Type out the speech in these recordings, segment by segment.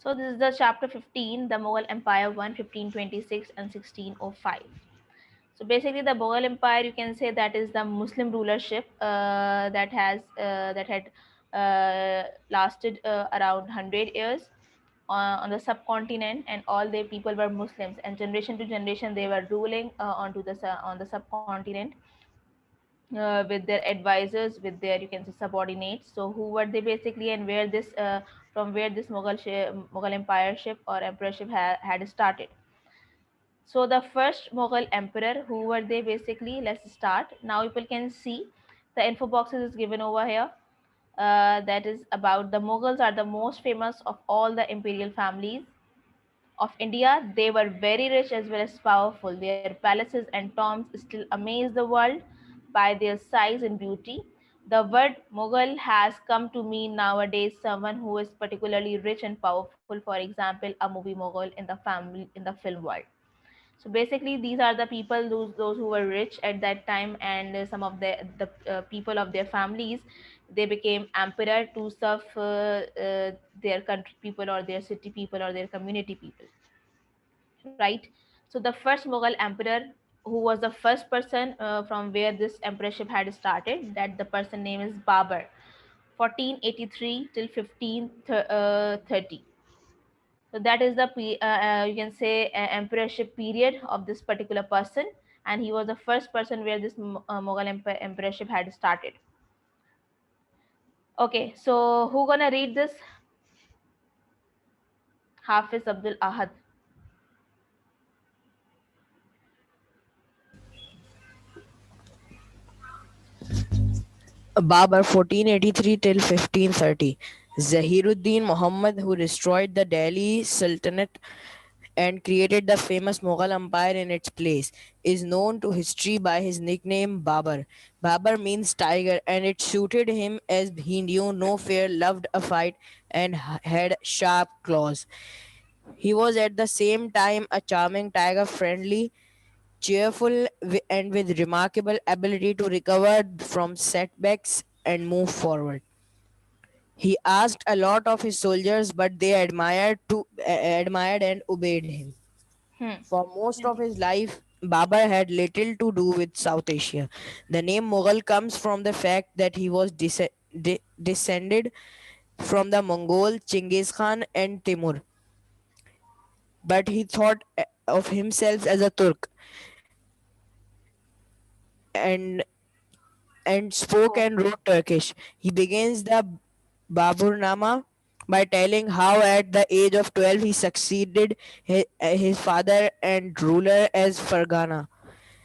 So this is the chapter 15, the Mughal Empire 1, 1526 and 1605. So basically, the Mughal Empire, you can say that is the Muslim rulership that had lasted around 100 years on the subcontinent, and all their people were Muslims, and generation to generation they were ruling on the subcontinent with their advisors, with their, you can say, subordinates. So who were they basically, and where this from where this Mughal empireship or emperorship had started. So the first Mughal emperor, who were they basically? Let's start. Now people can see the info boxes is given over here. That is about the Mughals are the most famous of all the imperial families of India. They were very rich as well as powerful. Their palaces and tombs still amaze the world by their size and beauty. The word Mughal has come to mean nowadays someone who is particularly rich and powerful. For example, a movie Mughal in the film world. So basically, these are the people, those who were rich at that time, and some of the people of their families, they became emperor to serve their country people or their city people or their community people, right? So the first Mughal emperor, who was the first person from where this emperorship had started, that the person name is Babur, 1483 till 1530. So that is the you can say emperorship period of this particular person, and he was the first person where this Mughal emperorship had started. Okay, so who gonna read this? Hafiz Abdul Ahad. Babur 1483 till 1530. Zahiruddin Muhammad, who destroyed the Delhi Sultanate and created the famous Mughal Empire in its place, is known to history by his nickname Babur. Babur means tiger, and it suited him as he knew no fear, loved a fight, and had sharp claws. He was at the same time a charming tiger, friendly, cheerful, and with remarkable ability to recover from setbacks and move forward. He asked a lot of his soldiers, but they admired and obeyed him. Hmm. For most of his life, Babur had little to do with South Asia. The name Mughal comes from the fact that he was descended from the Mongol Chinggis Khan and Timur, but he thought of himself as a Turk and spoke Oh. and wrote Turkish. He begins the Baburnama by telling how at the age of 12 he succeeded his father and ruler as Fargana.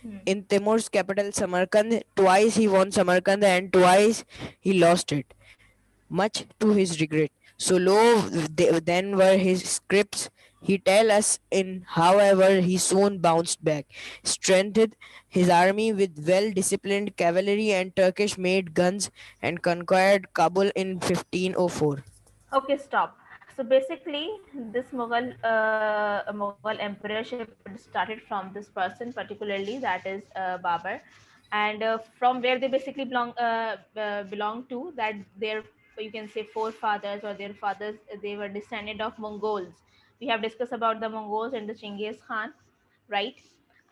Hmm. In Timur's capital Samarkand, twice he won Samarkand and twice he lost it, much to his regret. So low then were his scripts. He tell us in however he soon bounced back, strengthened his army with well-disciplined cavalry and Turkish-made guns, and conquered Kabul in 1504. Okay, stop. So basically, this Mughal emperorship started from this person, particularly that is Babur, and from where they basically belong to. That their, you can say, forefathers or their fathers, they were descended of Mongols. We have discussed about the Mongols and the Chinggis Khan, right?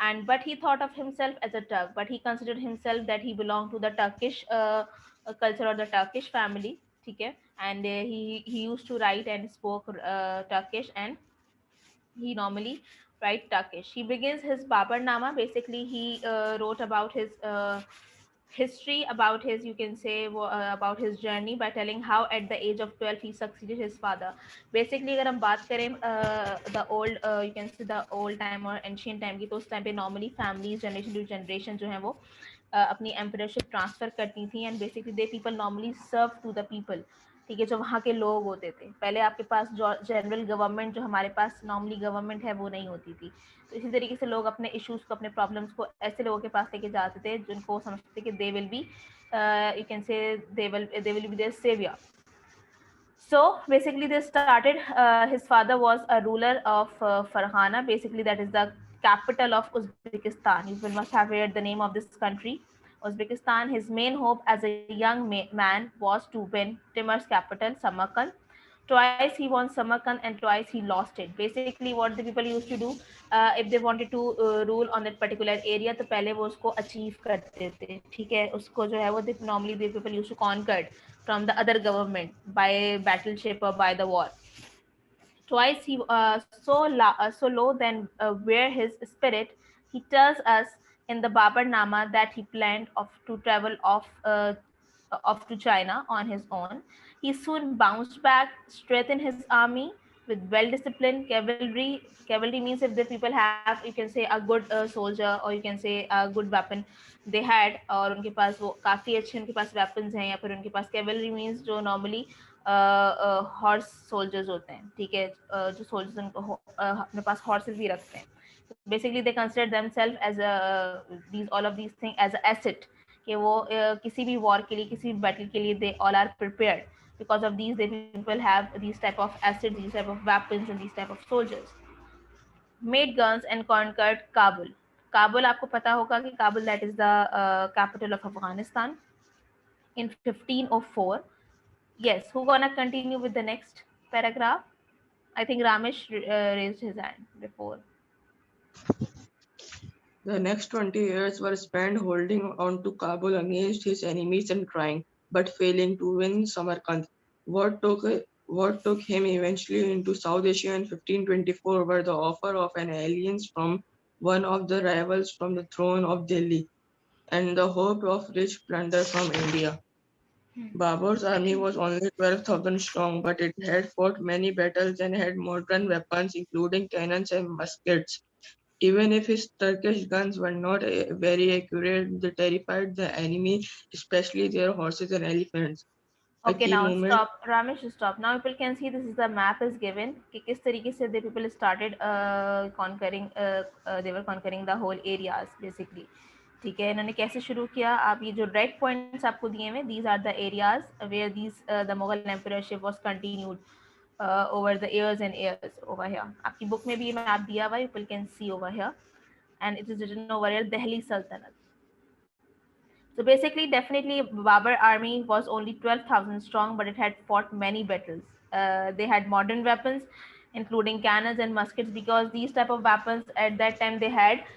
And but he thought of himself as a Turk, but he considered himself that he belonged to the Turkish culture or the Turkish family. Okay, and he used to write and spoke Turkish, and he normally write Turkish. He begins his Baburnama. Basically, he wrote about his history, about his, you can say, about his journey by telling how at the age of 12 he succeeded his father. Basically, अगर हम बात करें the old, you can say, the old time or ancient time की, तो उस time पे normally families generation to generation जो है वो अपनी एम्परशिप ट्रांसफर करती थी, and basically they people normally serve to the people. ठीक है, जो वहाँ के लोग होते थे, पहले आपके पास जो जनरल गवर्नमेंट, जो हमारे पास नॉर्मली गवर्नमेंट है, वो नहीं होती थी। तो इसी तरीके से लोग अपने इश्यूज को, अपने प्रॉब्लम्स को ऐसे लोगों के पास लेके जाते थे जिनको समझते थे कि they will be, you can say, they will be their saviour. So basically, they started. His father was a ruler of Farhana. Basically, that is the capital of Uzbekistan. You will must have heard the name of this country, Uzbekistan. His main hope as a young man was to win Timur's capital, Samarkand, Twice he won Samarkand and twice he lost it. Basically what the people used to do, if they wanted to rule on that particular area, तो पहले वो उसको achieve करते थे, ठीक है, उसको जो है वो normally the people used to conquer from the other government by battleship or by the war. Twice he so low than where his spirit. He tells us in the Babarnama that he planned to travel off to China on his own. He soon bounced back, strengthened his army with well-disciplined cavalry. Cavalry means if the people have, you can say, a good soldier, or you can say a good weapon they had, और उनके पास वो काफ़ी अच्छे उनके पास weapons हैं, या फिर उनके पास cavalry means जो normally हॉर्स सोल्जर्स होते हैं, ठीक है, जो सोल्जर्स उनको अपने पास हॉर्सेस भी रखते हैं. Basically they consider themselves as these all of these thing as a asset, कि वो किसी भी वॉर के लिए, किसी भी बैटल के लिए they all are prepared. Because of these they people have these type of asset, these type of weapons and these type of soldiers. Made guns and conquered Kabul. Kabul आपको पता होगा कि Kabul that is the capital of Afghanistan in 1504. Yes, who gonna continue with the next paragraph? I think Ramesh raised his hand before. The next 20 years were spent holding on to Kabul against his enemies and trying, but failing to win Samarkand. What took him eventually into South Asia in 1524 were the offer of an alliance from one of the rivals from the throne of Delhi and the hope of rich plunder from India. Babur's army was only 12,000 strong, but it had fought many battles and had modern weapons, including cannons and muskets. Even if his Turkish guns were not very accurate, they terrified the enemy, especially their horses and elephants. A Okay, key now moment. stop. Ramesh, stop. Now people can see this is the map is given कि किस तरीके से the people started conquering, they were conquering the whole areas basically. ठीक है, इन्होंने कैसे शुरू किया. आप ये जो रेड पॉइंट्स आपको दिए हुए, these are the areas where these the Mughal emperorship was continued over the years and years over here. आपकी बुक में भी ये मैप दिया हुआ है, people can see over here, and it is written over here Delhi Sultanate. So basically, definitely, Babur army was only 12,000 strong, but it had fought many battles. They had modern weapons, including cannons and muskets, because these type of weapons at that time they had.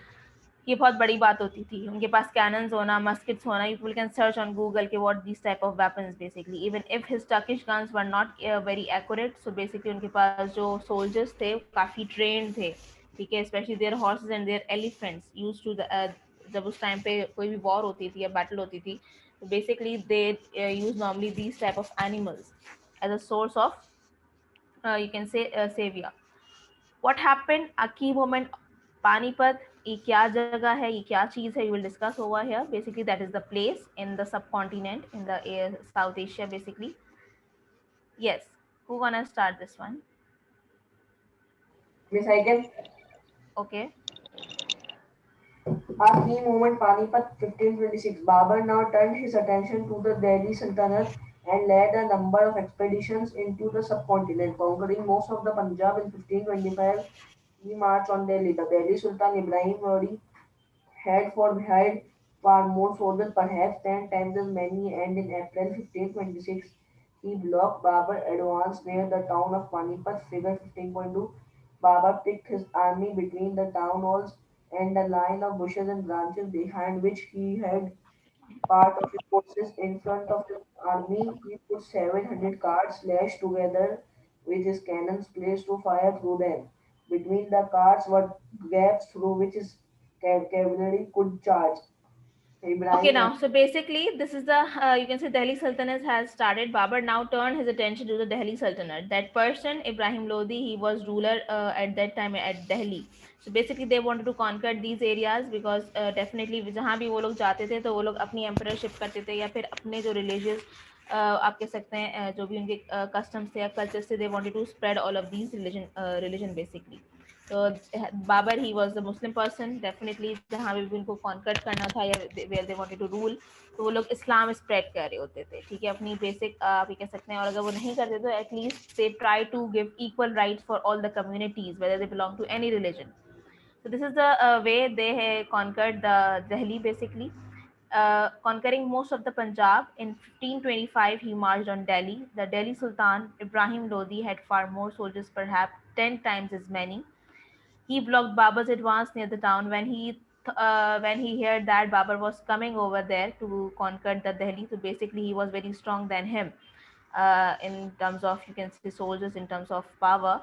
ये बहुत बड़ी बात होती थी, उनके पास cannons होना, muskets होना. People can search on Google कि what these type of weapons basically. Even if his Turkish guns were not very accurate, so basically उनके पास जो soldiers थे काफ़ी trained थे, ठीक है, especially their horses and their elephants used to the जब उस टाइम पे कोई भी वॉर होती थी या बैटल होती थी, तो basically they use normally these type of animals as a source of you can say saviour. What happened, a key moment, Panipat. ये क्या जगह है, ये क्या चीज़ है, you will discuss over here. Basically that is the place in the sub continent in the south Asia basically. Yes, who gonna start this one? Miss, I can. Okay. A key moment Panipat 1526. Babur now turned his attention to the Delhi Sultanate and led a number of expeditions into the subcontinent, conquering most of the Punjab in 1525. He marched on Delhi. The Delhi Sultan Ibrahim Lodi had far more soldiers, perhaps 10 times as many, and in April 1526 he blocked Babur's advance near the town of Panipat. Figure 15.2. Babur picked his army between the town walls and a line of bushes and branches behind which he had part of his forces. In front of his army, he put 700 carts lashed together with his cannons placed to fire through them. Between the carts were gaps through which his cavalry could charge. Okay, Ibrahim now, so basically, this is the, you can say Delhi Sultanate has started. Babur now turned his attention to the Delhi Sultanate. That person, Ibrahim Lodi, he was ruler at that time at Delhi. So basically, they wanted to conquer these areas because definitely जहाँ भी वो लोग जाते थे तो वो लोग अपनी emperorship करते थे या फिर अपने जो religious आप कह सकते हैं जो भी उनके customs थे या cultures थे, they wanted to spread all of these religion basically. तो बाबर ही was the Muslim person. Definitely जहाँ भी उनको कॉन्कर्ट करना था या where they wanted to rule, तो वो लोग इस्लाम स्प्रेड कर रहे होते थे, ठीक है, अपनी बेसिक आप ये कह सकते हैं. और अगर वो नहीं करते तो at least they try to give equal rights for all the communities whether they belong to any religion. So this is the way they conquered the Delhi basically. conquering most of the Punjab. In 1525, he marched on Delhi. The Delhi Sultan Ibrahim Lodi had far more soldiers, perhaps 10 times as many. He blocked Babur's advance near the town when he heard that Babur was coming over there to conquer the Delhi. So basically, he was very strong than him in terms of, you can say, soldiers, in terms of power.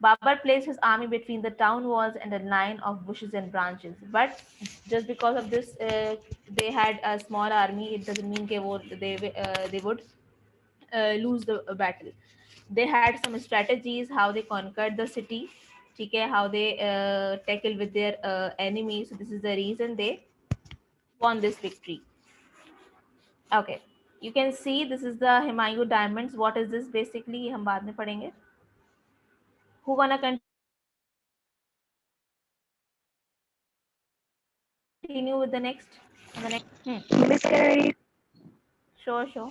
Babar placed his army between the town walls and a line of bushes and branches. But just because of this, they had a small army. It doesn't mean they would lose the battle. They had some strategies how they conquered the city. Okay, how they tackled with their enemies. So this is the reason they won this victory. Okay, you can see this is the Humayun diamonds. What is this basically? हम बाद में पढ़ेंगे. Who wanna continue with the next? On the next. Miss, can I read? Sure, sure.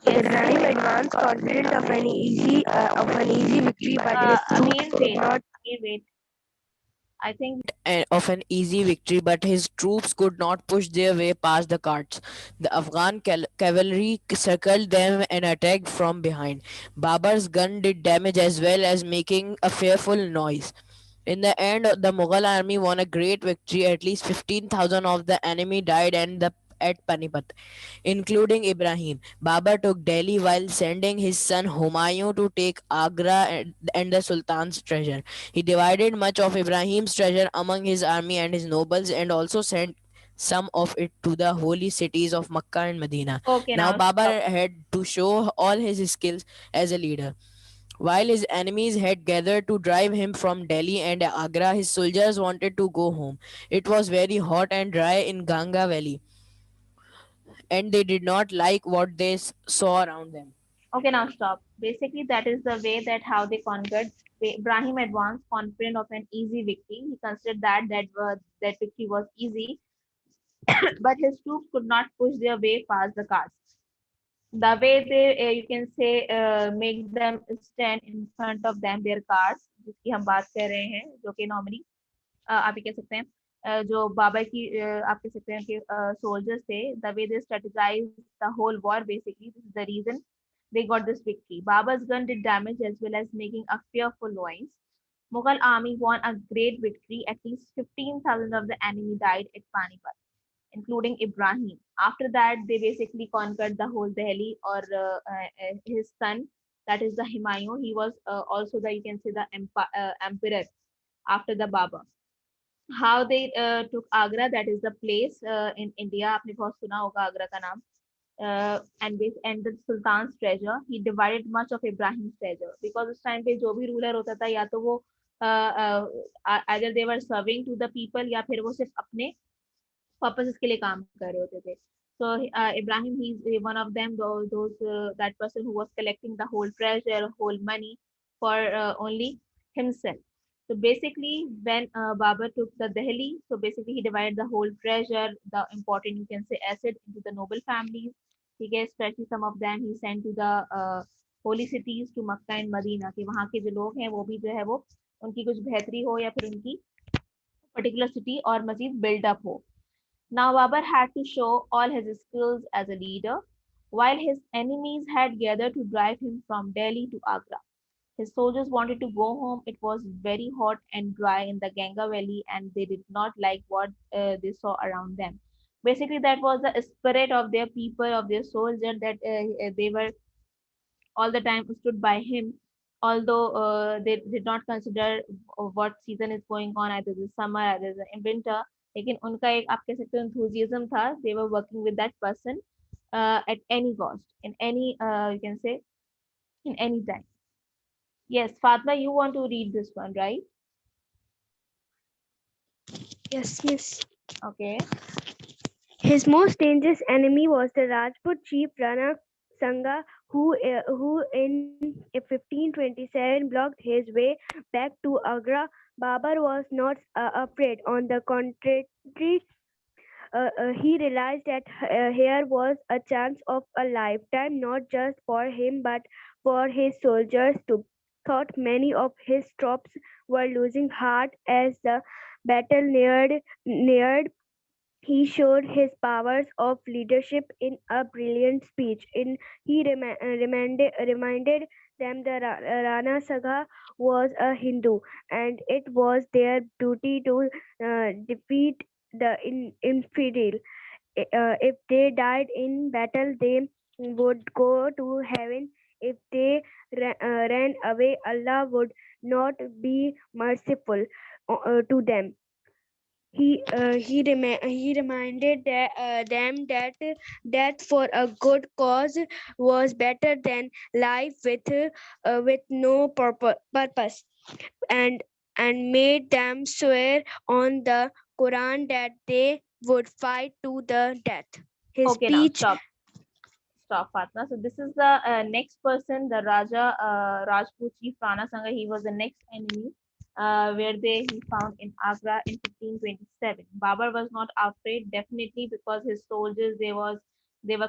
Yes. Ibrahim advanced confident of an easy victory, but his troops could not. Wait. I think Of an easy victory, but his troops could not push their way past the Karts. The Afghan cavalry circled them and attacked from behind. Babur's gun did damage as well as making a fearful noise. In the end, the Mughal army won a great victory. At least 15,000 of the enemy died at Panipat, including Ibrahim. Babur took Delhi while sending his son Humayun to take Agra and the Sultan's treasure. He divided much of Ibrahim's treasure among his army and his nobles and also sent some of it to the holy cities of Makkah and Medina. okay Now now. Babur had to show all his skills as a leader. While his enemies had gathered to drive him from Delhi and Agra, his soldiers wanted to go home. It was very hot and dry in Ganga Valley, and they did not like what they saw around them. Okay, now stop. Basically, that is the way that how they conquered. Ibrahim advanced, confident of an easy victory. He considered that victory was easy, but his troops could not push their way past the cars. The way they, you can say, make them stand in front of them, their cars, जिसकी हम बात कर रहे हैं, जो कि normally आप ये कह सकते हैं जो बाबर की आप कह सकते हैं कि सोल्जर्स थे, the way they strategize the whole war, basically this is the reason they got this victory. Babur's gun did damage as well as making a fearful noise. Mughal army won a great victory. At least 15,000 of the enemy died at Panipat, including Ibrahim. After that, they basically conquered the whole Delhi, or his son, that is the Humayun. He was also the, you can say, the emperor after the Babur. How they took Agra, that is the place in India. आपने बहुत सुना होगा आगरा का नाम. And the Sultan's treasure. He divided much of Ibrahim's treasure because उस time पे जो भी ruler होता था या तो वो either they were serving to the people या फिर वो सिर्फ अपने purposes के लिए काम कर रहे होते थे. So Ibrahim, he's one of them, that person who was collecting the whole treasure, whole money for only himself. So basically, when Babur took the Delhi, so basically he divided the whole treasure, the important, you can say, asset into the noble families. ठीक है, especially some of them he sent to the holy cities, to Makkah and Medina, कि वहाँ के जो लोग हैं वो भी जो है वो उनकी कुछ बेहतरी हो या फिर उनकी particular city और मजीद build up हो. Now Babur had to show all his skills as a leader, while his enemies had gathered to drive him from Delhi to Agra. His soldiers wanted to go home. It was very hot and dry in the Ganga Valley, and they did not like what they saw around them. Basically, that was the spirit of their people, of their soldiers, that they were all the time stood by him, although they did not consider what season is going on, either the summer, either the winter. लेकिन उनका एक आप कह सकते हो enthusiasm था. They were working with that person at any cost, in any you can say, in any time. Yes, Fatma, you want to read this one, right? Yes, yes. Okay. His most dangerous enemy was the Rajput chief Rana Sanga, who in 1527 blocked his way back to Agra. Babur was not afraid. On the contrary, he realized that here was a chance of a lifetime, not just for him but for his soldiers too. Thought many of his troops were losing heart as the battle neared. He showed his powers of leadership in a brilliant speech. He reminded them that Rana Sagha was a Hindu and it was their duty to defeat the infidel. If they died in battle, they would go to heaven. If they ran away, Allah would not be merciful to them. He reminded them that death for a good cause was better than life with no purpose, and made them swear on the Quran that they would fight to the death. His Okay, now speech. stop, Fatma. So this is the next person, the Raja Rajput chief Rana Sanga. He was the next enemy, where he found in Agra in 1527. Babur was not afraid, definitely, because his soldiers they were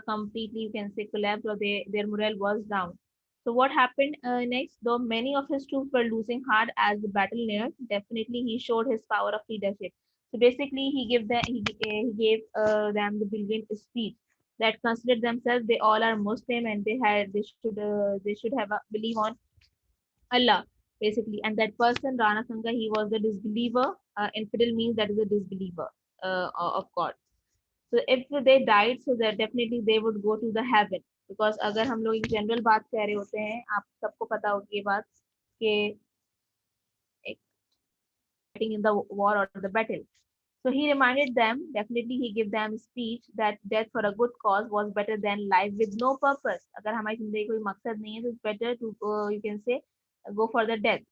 completely, you can say, collapsed, or their morale was down. So what happened next? Though many of his troops were losing heart as the battle neared, definitely he showed his power of leadership. So basically, he gave them the brilliant speech that considered themselves they all are Muslim, and they should have a believe on Allah, basically. And that person Rana Sanga, he was the disbeliever. Infidel means that is a disbeliever of God. So if they died, so that definitely they would go to the heaven. Because अगर हम लोग एक general बात कह रहे होते हैं, आप सबको पता होगी ये बात कि एक fighting in the war or the battle. So he reminded them, definitely he gave them speech that death for a good cause was better than life with no purpose. अगर हमारी जिंदगी कोई मकसद नहीं है, तो it's better to you can say go for the death,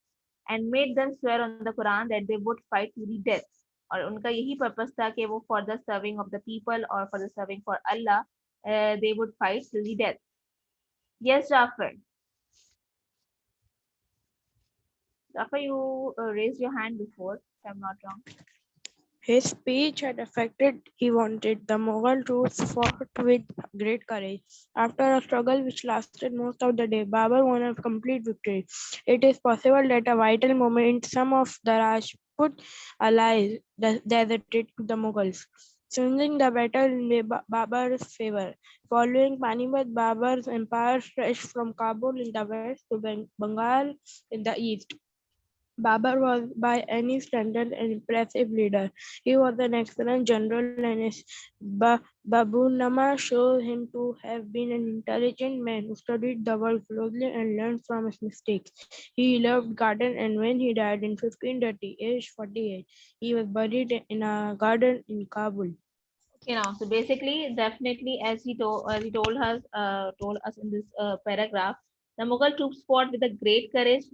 and made them swear on the Quran that they would fight to the death. और उनका यही purpose था कि वो for the serving of the people or for the serving for Allah, they would fight till the death. Yes, Jafar. Jafar, you raised your hand before, if I'm not wrong. His speech had affected he wanted. The Mughal troops fought with great courage. After a struggle which lasted most of the day, Babur won a complete victory. It is possible that a vital moment some of the Rajput allies deserted to the Mughals, changing the battle in Babur's favor. Following Panipat, Babur's empire stretched from Kabul in the west to Bengal in the east. Babur was by any standard an impressive leader. He was an excellent general, and his Baburnama shows him to have been an intelligent man who studied the world closely and learned from his mistakes. He loved garden, and when he died in 1530, aged 48, he was buried in a garden in Kabul. Okay, now, so basically, definitely, as he told us in this paragraph, the Mughal troops fought with a great courage,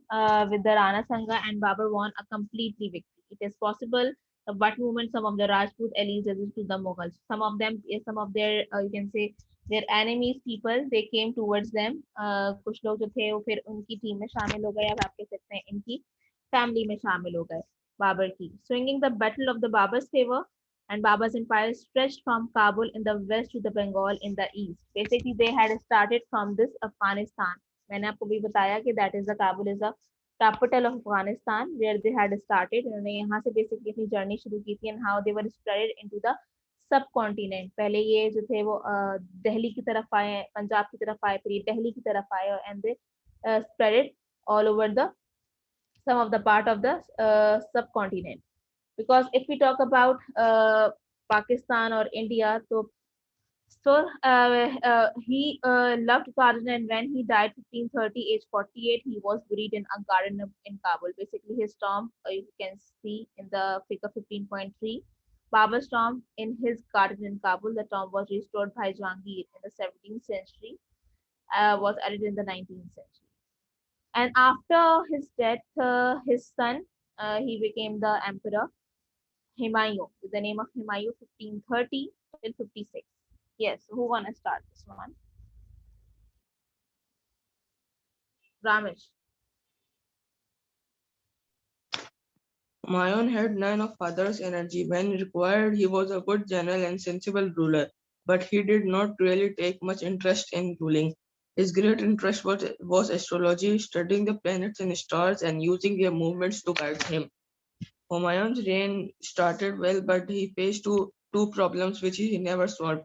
with the Rana Sanga, and Babur won a completely victory. It is possible, but movement some of the Rajput allies to the Mughals. Some of them, some of their, you can say, their enemies people, they came towards them. कुछ लोग जो थे वो फिर उनकी team में शामिल हो गए, अब आप कह सकते हैं इनकी फैमिली में शामिल हो गए बाबर की. Swinging the battle of the Babur's favor, and Babur's empire stretched from Kabul in the west to the Bengal in the east. Basically, they had started from this Afghanistan. मैंने आपको भी बताया कि that is the Kabul is the capital of Afghanistan where they had started. उन्होंने यहाँ से basically अपनी journey शुरू की थी, and how they were spread into the subcontinent. पहले ये जो थे वो दिल्ली की तरफ आए, पंजाब की तरफ आए, फिर ये दिल्ली की तरफ आए, and they spread it all over the some of the part of the subcontinent. Because if we talk about Pakistan or India, he loved garden, and when he died 1530, age 48, he was buried in a garden in Kabul. Basically, his tomb you can see in the figure 15.3. Babur's tomb in his garden in Kabul. The tomb was restored by Jahangir in the 17th century, was added in the 19th century. And after his death, his son, he became the emperor Humayun, with the name of Humayun, 1530 till 56. Yes, who wanna start this one? Ramesh. Humayun had none of father's energy. When required, he was a good general and sensible ruler, but he did not really take much interest in ruling. His great interest was astrology, studying the planets and stars and using their movements to guide him. Humayun's reign started well, but he faced two problems which he never solved.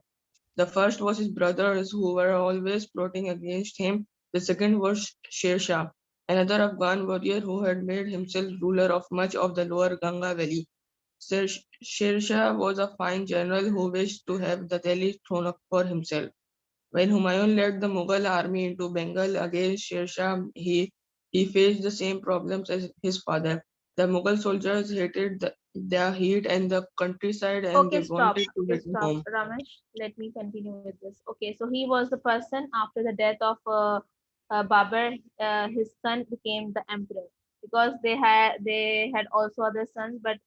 The first was his brothers who were always plotting against him. The second was Sher Shah, another Afghan warrior who had made himself ruler of much of the lower Ganga valley. Sher Shah was a fine general who wished to have the Delhi throne for himself. When Humayun led the Mughal army into Bengal against Sher Shah, he faced the same problems as his father. The Mughal soldiers hated the heat and the countryside and they Okay, stop. wanted to Okay, return stop. home. Ramesh, let me continue with this. Okay, so he was the person after the death of Babur, his son became the emperor because they had also other sons, but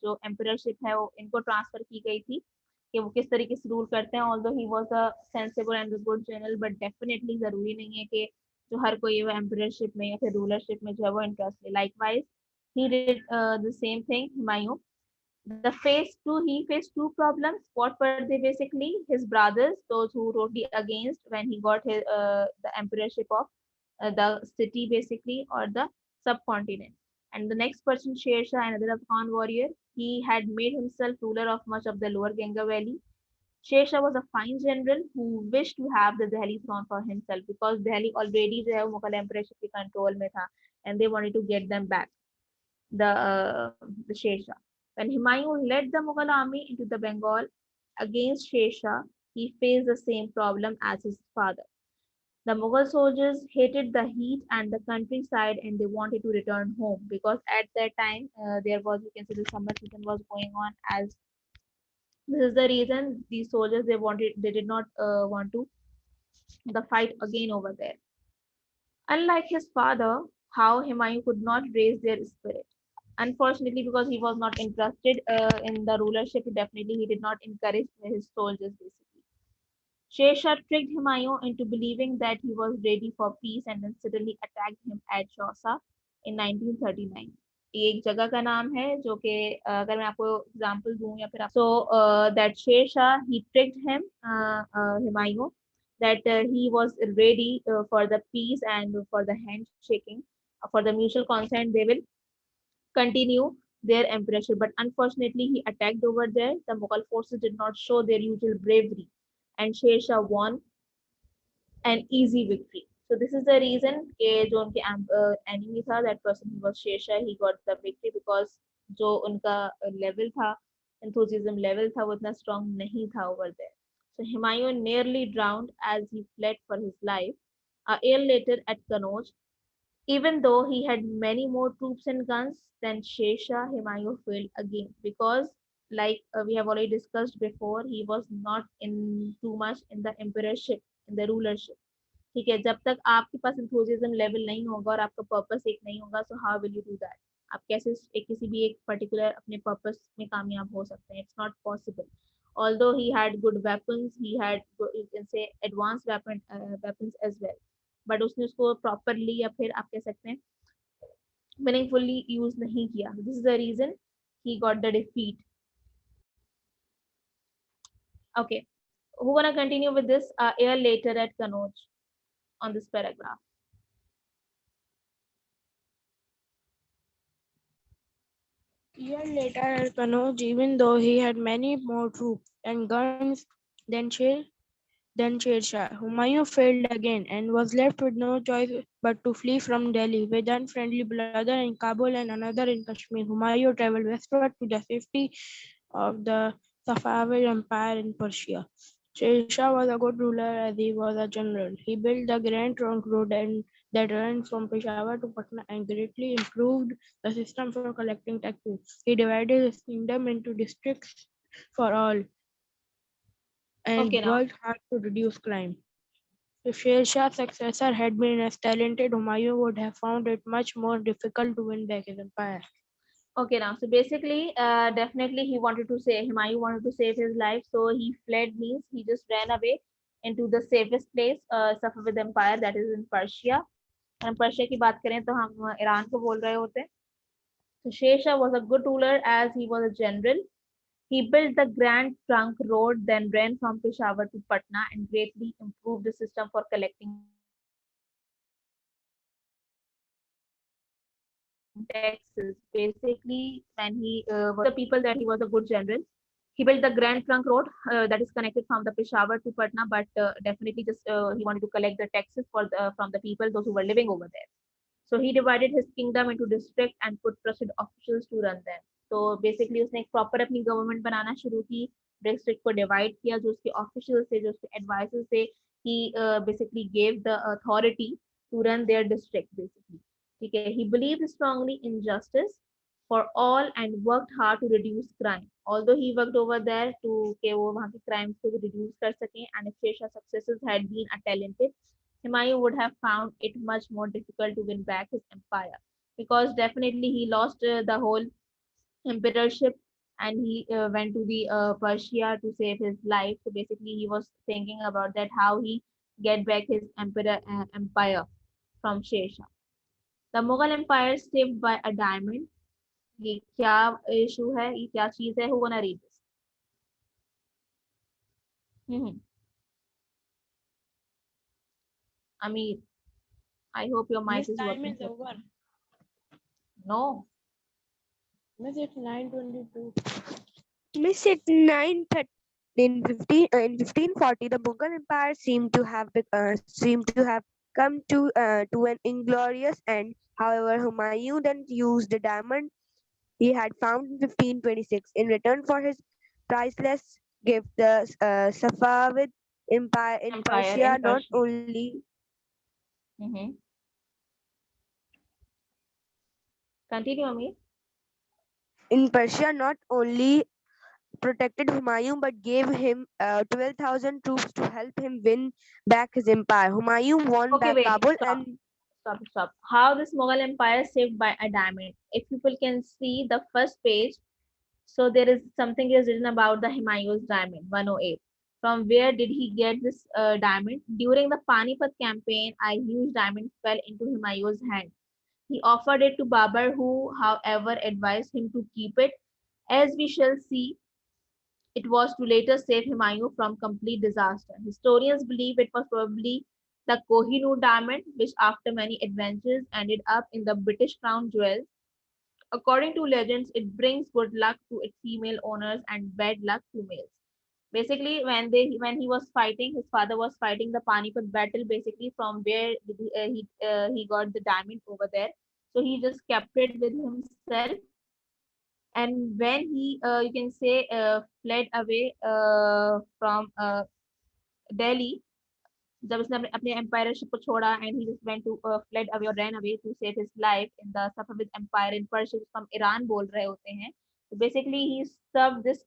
जो emperorship है वो इनको transfer की गई थी कि वो किस तरीके से rule करते हैं. Although he was a sensible and a good general, but definitely जरूरी नहीं है कि जो हर कोई वो emperorship में या फिर rulership में जो है वो interest ले. Likewise, he did the same thing, Humayun. The phase two, he faced two problems. What were they basically? His brothers, those who wrote the against when he got the emperorship of the city basically or the subcontinent. And the next person, Sher Shah, another Afghan warrior, he had made himself ruler of much of the lower Ganga valley. Sher Shah was a fine general who wished to have the Delhi throne for himself because Delhi already जो है वो Mughal emperorship के control में था and they wanted to get them back the Sher Shah. When Humayun led the Mughal army into the Bengal against Sher Shah, he faced the same problem as his father. The Mughal soldiers hated the heat and the countryside and they wanted to return home because at that time there was, you can see, the summer season was going on. As this is the reason these soldiers they did not want to the fight again over there. Unlike his father, how Humayun could not raise their spirit. Unfortunately, because he was not interested in the rulership, definitely he did not encourage his soldiers basically. Sher Shah tricked Humayun into believing that he was ready for peace and then suddenly attacked him at Chausa in 1939. ये एक जगह का नाम है जो कि अगर मैं आपको एग्जांपल दूं या फिर आप so that Sher Shah he tricked him Humayun that he was ready for the peace and for the handshaking for the mutual consent they will continue their emperorship. But unfortunately, he attacked over there. The Mughal forces did not show their usual bravery, and Sher Shah won an easy victory. So this is the reason कि जो उनके enemy था, that person who was Sher Shah, he got the victory because जो उनका level था, enthusiasm level था, वो इतना strong नहीं था over there. So Humayun nearly drowned as he fled for his life. A year later at Kannauj, even though he had many more troops and guns than Sher Shah, Humayun failed again because, like we have already discussed before, he was not in too much in the emperorship, in the rulership. ठीक है, जब तक आपके पास enthusiasm level नहीं होगा और आपका purpose एक नहीं होगा, so how will you do that? आप कैसे किसी भी एक particular अपने purpose में कामयाब हो सकते हैं? It's not possible. Although he had good weapons, he had you can say advanced weapons as well. But उसने उसको प्रॉपरली या फिर आप कह सकते हैं मीनिंगफुली यूज नहीं किया. This is the reason he got the defeat. Okay, who wanna continue with this? A year later at Kannauj on this paragraph. Year later at Kannauj, even though he had many more troops and guns than Sher Shah, Humayun failed again and was left with no choice but to flee from Delhi with unfriendly brother in Kabul and another in Kashmir. Humayun traveled westward to the safety of the Safavid Empire in Persia. Sher Shah was a good ruler as he was a general. He built the Grand Trunk Road that ran from Peshawar to Patna and greatly improved the system for collecting taxes. He divided his kingdom into districts for all and Okay, now worked hard to reduce crime. If Sher Shah's successor had been as talented, Humayun would have found it much more difficult to win back his empire. okay, now so basically definitely he wanted to say Humayun wanted to save his life, so he fled means he just ran away into the safest place, Safavid Empire, that is in Persia. हम Persia की बात करें तो हम Iran को बोल रहे होते हैं. So Sher Shah was a good ruler as he was a general. He built the Grand Trunk Road, then ran from Peshawar to Patna and greatly improved the system for collecting Texas. Basically, when he was the people that he was a good general. He built the Grand Trunk Road that is connected from the Peshawar to Patna, but definitely just he wanted to collect the taxes from the people, those who were living over there. So he divided his kingdom into districts and put trusted officials to run them. तो basically उसने एक proper अपनी government बनाना शुरू की, district को divide किया, जो उसके officials थे, जो उसके advisors थे, he basically gave the authority to run their district basically. ठीक है, he believed strongly in justice for all and worked hard to reduce crime. Although he worked over there to कि वो वहाँ के crimes को reduce कर सकें, and if Shershah's successors had been a talented, Humayun would have found it much more difficult to win back his empire because definitely he lost the whole emperorship and he went to the Persia to save his life. So basically, he was thinking about that how he get back his empire from Shershah. The Mughal Empire saved by a diamond. ये क्या issue है? ये क्या चीज है? Who gonna read this? Hmm Amir, I hope your mic Miss, is time working. is over. No. Miss, it's 9:22. Miss, at 9:30 in 1540, the Mughal Empire seemed to have come to an inglorious end. However, Humayun then used the diamond he had found in 1526 in return for his priceless gift. The Safavid Empire in Empire Persia in not Persia. only Mm-hmm. Continue, Amir. in Persia not only protected Humayun but gave him 12,000 troops to help him win back his empire. Humayun won Okay, back wait. Kabul Stop. and Stop. Stop. How this Mughal Empire saved by a diamond? If people can see the first page, so there is something is written about the Humayun's diamond 108. From where did he get this diamond? During the Panipat campaign, a huge diamond fell into Humayun's hand. He offered it to Babur, who, however, advised him to keep it. As we shall see, it was to later save Humayun from complete disaster. Historians believe it was probably the Kohinoor diamond, which after many adventures ended up in the British crown jewels. According to legends, it brings good luck to its female owners and bad luck to males. Basically, when he was fighting, his father was fighting the Panipat battle. Basically, from where he got the diamond over there, so he just kept it with himself. And when he you can say fled away from Delhi, जब उसने अपने एम्पायरशिप को छोड़ा and he just went to fled away or ran away to save his life in the Safavid Empire in Persia, जिसको हम Iran बोल रहे होते हैं. So basically he served this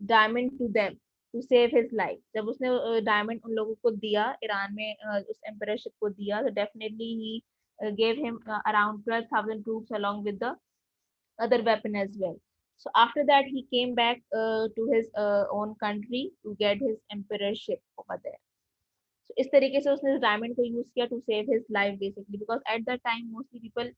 diamond to them to save his life. जब उसने diamond उन लोगों को दिया ईरान में उस emperorship को दिया, so definitely he gave him around 12,000 troops along with the other weapon as well. So after that, he came back to his own country to get his emperorship over there. So इस तरीके से उसने diamond को use किया to save his life basically because at that time mostly people